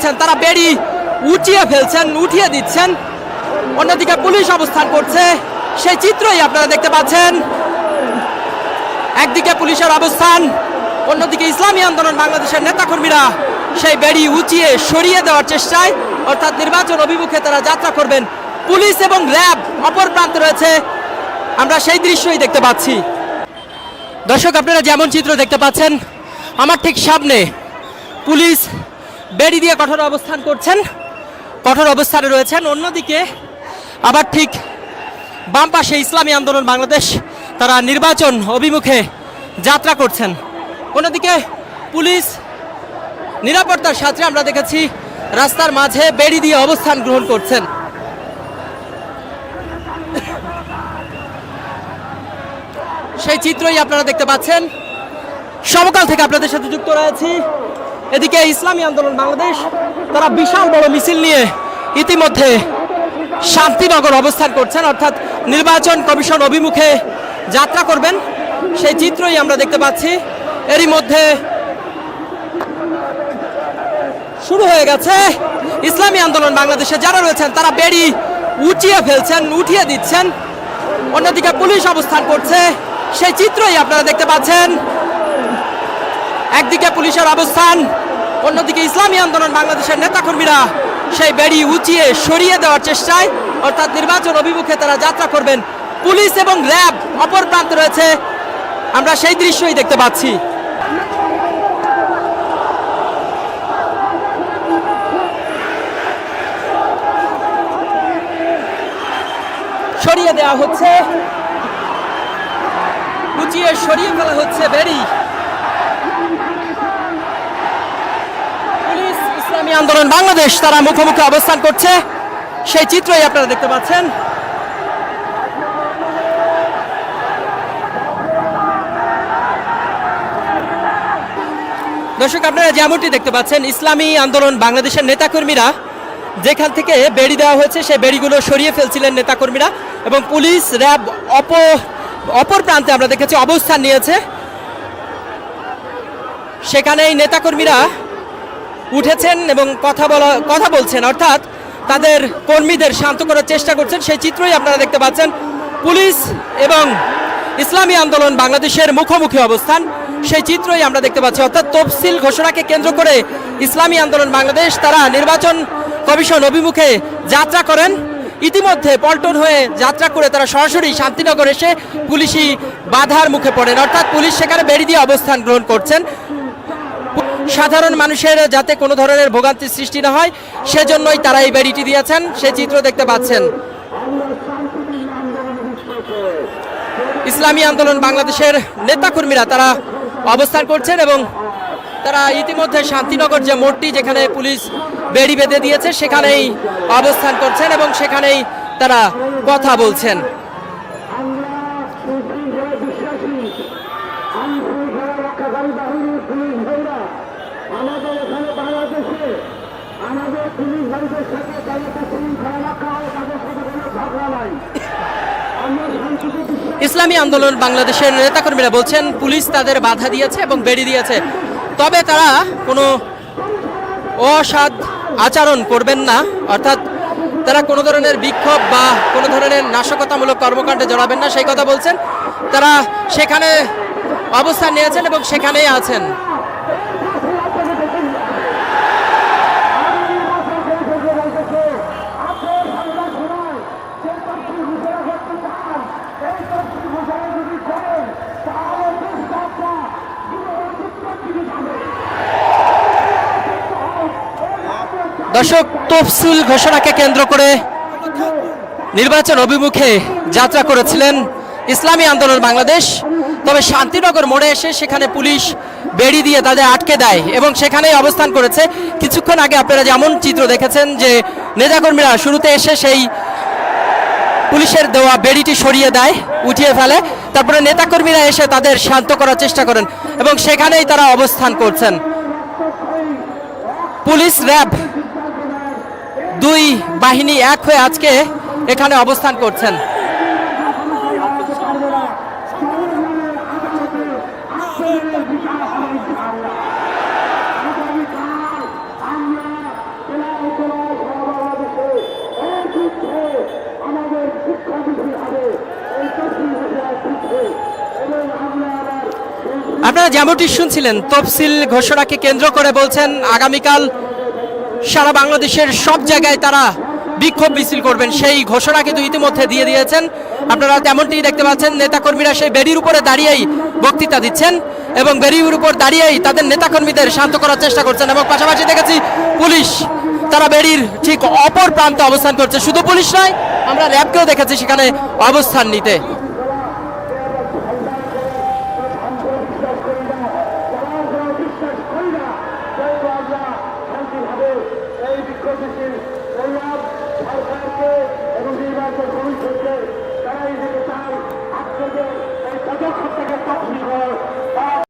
রয়েছেন তারা বেড়ি উঠিয়ে ফেলছেন, উঠিয়ে দিচ্ছেন। অন্যদিকে পুলিশ অবস্থান করছে, সেই চিত্রই আপনারা দেখতে পাচ্ছেন। একদিকে পুলিশের অবস্থান, অন্যদিকে ইসলামী আন্দোলন বাংলাদেশের নেতাকর্মীরা সেই বেড়ি উঁচিয়ে সরিয়ে দেওয়ার চেষ্টায়, অর্থাৎ নির্বাচন অভিমুখে তারা যাত্রা করবেন। পুলিশ এবং র্যাব অপর প্রান্তে রয়েছে, আমরা সেই দৃশ্যই দেখতে পাচ্ছি। দর্শক, আপনারা যেমন চিত্র দেখতে পাচ্ছেন, আমার ঠিক সামনে পুলিশ বেড়ি দিয়ে কঠোর অবস্থান করছেন, কঠোর অবস্থানে রয়েছেন। অন্যদিকে আবার ঠিক বাম পাশে ইসলামী আন্দোলন বাংলাদেশ তারা নির্বাচন অভিমুখে যাত্রা করছেন। অন্যদিকে পুলিশ নিরাপত্তার সাথে আমরা দেখেছি রাস্তার মাঝে বেড়ি দিয়ে অবস্থান গ্রহণ করছেন। সেই চিত্রই আপনারা দেখতে পাচ্ছেন। সমকাল থেকে আপনাদের সাথে যুক্ত রয়েছি। এদিকে ইসলামী আন্দোলন বাংলাদেশ তারা বিশাল বড় মিছিল নিয়ে ইতিমধ্যে শান্তিনগর অবস্থান করছেন, অর্থাৎ নির্বাচন কমিশন অভিমুখে যাত্রা করবেন। সেই চিত্রই আমরা দেখতে পাচ্ছি। এরই মধ্যে শুরু হয়ে গেছে। ইসলামী আন্দোলন বাংলাদেশে যারা রয়েছেন তারা বেড়ি উঠিয়ে ফেলছেন, উঠিয়ে দিচ্ছেন। অন্যদিকে পুলিশ অবস্থান করছে, সেই চিত্রই আপনারা দেখতে পাচ্ছেন। একদিকে পুলিশের অবস্থান, অন্যদিকে ইসলামী আন্দোলন বাংলাদেশের নেতাকর্মীরা সেই বেড়ি উঁচিয়ে সরিয়ে দেওয়ার চেষ্টায়, অর্থাৎ নির্বাচন অভিমুখে তারা যাত্রা করবেন। পুলিশ এবং র্যাব অপর প্রান্তে রয়েছে, আমরা সেই দৃশ্যই দেখতে পাচ্ছি। সরিয়ে দেওয়া হচ্ছে, উঁচিয়ে সরিয়ে ফেলা হচ্ছে বেড়ি। পুলিশ ইসলামী আন্দোলন বাংলাদেশ তারা মুখোমুখি অবস্থান করছে, সেই চিত্রই আপনারা দেখতে পাচ্ছেন। দর্শক, আপনারা যেমনটি দেখতে পাচ্ছেন, ইসলামী আন্দোলন বাংলাদেশের নেতাকর্মীরা যেখান থেকে বেড়ি দেওয়া হয়েছে সেই বেড়িগুলো সরিয়ে ফেলছিলেন নেতাকর্মীরা, এবং পুলিশ র্যাব অপর প্রান্তে আমরা দেখেছি অবস্থান নিয়েছে। সেখানেই নেতাকর্মীরা উঠেছেন এবং কথা বলছেন, অর্থাৎ তাদের কর্মীদের শান্ত করার চেষ্টা করছেন। সেই চিত্রই আপনারা দেখতে পাচ্ছেন। পুলিশ এবং ইসলামী আন্দোলন বাংলাদেশের মুখোমুখি অবস্থান, সেই চিত্রই আমরা দেখতে পাচ্ছি। অর্থাৎ তফসিল ঘোষণাকে কেন্দ্র করে ইসলামী আন্দোলন বাংলাদেশ তারা নির্বাচন কমিশন অভিমুখে যাত্রা করেন। ইতিমধ্যে পল্টন হয়ে যাত্রা করে তারা সরাসরি শান্তিনগর এসে পুলিশি বাধার মুখে পড়েন, অর্থাৎ পুলিশ সেখানে বেড়ি দিয়ে অবস্থান গ্রহণ করছেন। সাধারণ মানুষের যাতে কোনো ধরনের ভোগান্তির সৃষ্টি না হয় সেজন্যই তারা এই বেড়িটি দিয়েছেন, সেই চিত্র দেখতে পাচ্ছেন। ইসলামী আন্দোলন বাংলাদেশের নেতাকর্মীরা তারা অবস্থান করছেন এবং তারা ইতিমধ্যে শান্তিনগর যে মোড়টি যেখানে পুলিশ বেড়ি বেঁধে দিয়েছে সেখানেই অবস্থান করছেন এবং সেখানেই তারা কথা বলছেন। ইসলামী আন্দোলন বাংলাদেশের নেতাকর্মীরা বলছেন পুলিশ তাদের বাধা দিয়েছে এবং বেড়ি দিয়েছে, তবে তারা কোনো অসৎ আচরণ করবেন না, অর্থাৎ তারা কোনো ধরনের বিক্ষোভ বা কোনো ধরনের নাশকতামূলক কর্মকাণ্ডে জড়াবেন না, সেই কথা বলছেন। তারা সেখানে অবস্থান নিয়েছেন এবং সেখানেই আছেন। দর্শক, তফসিল ঘোষণাকে কেন্দ্র করে নির্বাচন অভিমুখে যাত্রা করেছিলেন ইসলামী আন্দোলন বাংলাদেশ, তবে শান্তিনগর মোড়ে এসে সেখানে পুলিশ বেড়ি দিয়ে তাদের আটকে দেয় এবং সেখানেই অবস্থান করেছে। কিছুক্ষণ আগে আপনারা যেমন চিত্র দেখেছেন যে নেতাকর্মীরা শুরুতে এসে সেই পুলিশের দেওয়া বেড়িটি সরিয়ে দেয়, উঠিয়ে ফেলে, তারপরে নেতাকর্মীরা এসে তাদের শান্ত করার চেষ্টা করেন এবং সেখানেই তারা অবস্থান করছেন। পুলিশ র্যাব দুই বাহিনী এক হয়ে আজকে এখানে অবস্থান করছেন। আপনারা যেমনটি শুনছিলেন, তফসিল ঘোষণাকে কেন্দ্র করে বলছেন আগামীকাল সারা বাংলাদেশের সব জায়গায় তারা বিক্ষোভ মিছিল করবেন, সেই ঘোষণা কিন্তু ইতিমধ্যে দিয়ে দিয়েছেন। আপনারা তেমনটি দেখতে পাচ্ছেন, নেতাকর্মীরা সেই বেড়ির উপরে দাঁড়িয়েই বক্তৃতা দিচ্ছেন এবং বেড়ির উপর দাঁড়িয়েই তাদের নেতাকর্মীদের শান্ত করার চেষ্টা করছেন। এবং পাশাপাশি দেখেছি পুলিশ, তারা বেড়ির ঠিক অপর প্রান্তে অবস্থান করছে। শুধু পুলিশ নয়, আমরা র্যাবকেও দেখেছি সেখানে অবস্থান নিতে। এই বিক্ষোভ মিছিল সরকারকে এবং নির্বাচন কমিশনকে তারা এই দিকে চায় আজকে যে এই পদক্ষেপ থেকে তফসিল হয় তারা